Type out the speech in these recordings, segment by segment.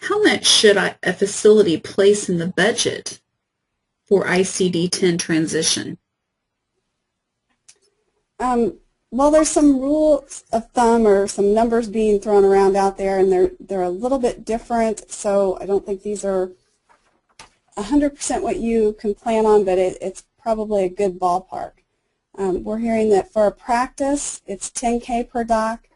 how much should a facility place in the budget for ICD-10 transition? Well, there's some rules of thumb or some numbers being thrown around out there, and they're a little bit different, so I don't think these are 100% what you can plan on, but it's probably a good ballpark. We're hearing that for a practice, it's $10K per doc,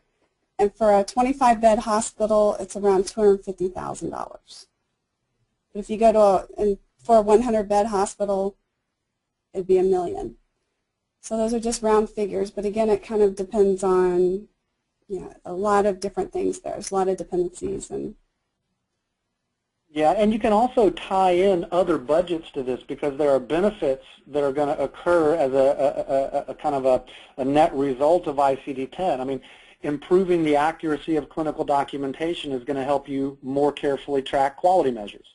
and for a 25-bed hospital, it's around $250,000. But if you go to for a 100-bed hospital, it'd be $1 million. So those are just round figures, but again, it kind of depends on, a lot of different things there. There's a lot of dependencies. Yeah, and you can also tie in other budgets to this because there are benefits that are going to occur as a kind of a net result of ICD-10. I mean, improving the accuracy of clinical documentation is going to help you more carefully track quality measures.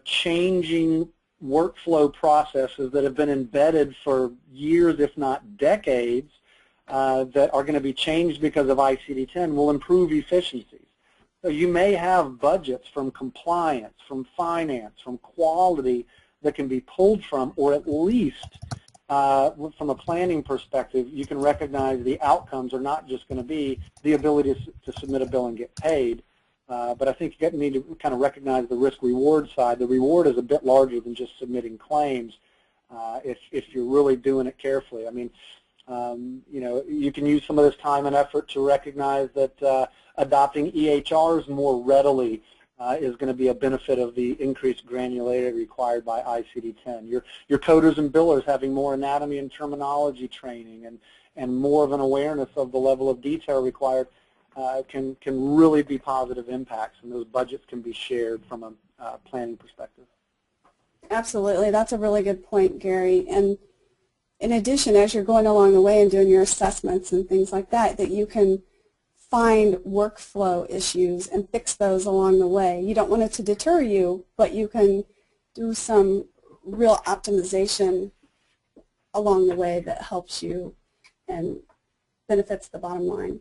Changing workflow processes that have been embedded for years, if not decades, that are going to be changed because of ICD-10 will improve efficiencies. So you may have budgets from compliance, from finance, from quality that can be pulled from, or at least from a planning perspective, you can recognize the outcomes are not just going to be the ability to submit a bill and get paid, but I think you need to kind of recognize the risk-reward side. The reward is a bit larger than just submitting claims if you're really doing it carefully. I mean, you can use some of this time and effort to recognize that adopting EHRs more readily is going to be a benefit of the increased granularity required by ICD-10. Your coders and billers having more anatomy and terminology training and more of an awareness of the level of detail required can really be positive impacts, and those budgets can be shared from a planning perspective. Absolutely. That's a really good point, Gary. And in addition, as you're going along the way and doing your assessments and things like that, that you can find workflow issues and fix those along the way. You don't want it to deter you, but you can do some real optimization along the way that helps you and benefits the bottom line.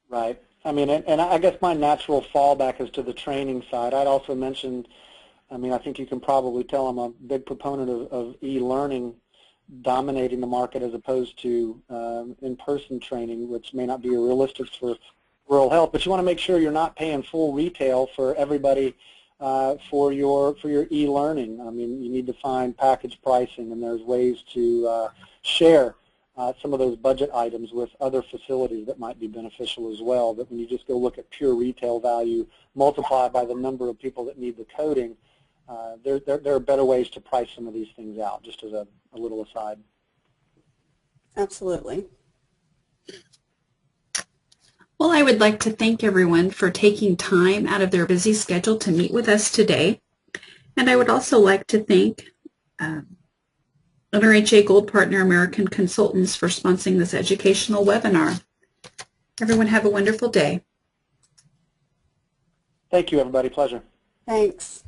Right. I mean, and I guess my natural fallback is to the training side. I'd also mentioned, I mean, I think you can probably tell I'm a big proponent of e-learning dominating the market as opposed to in-person training, which may not be realistic for rural health. But you want to make sure you're not paying full retail for everybody for your e-learning. I mean, you need to find package pricing, and there's ways to share some of those budget items with other facilities that might be beneficial as well. That when you just go look at pure retail value multiplied by the number of people that need the coding, there are better ways to price some of these things out, just as a little aside. Absolutely. Well, I would like to thank everyone for taking time out of their busy schedule to meet with us today. And I would also like to thank NRHA Gold Partner American Consultants for sponsoring this educational webinar. Everyone have a wonderful day. Thank you, everybody. Pleasure. Thanks.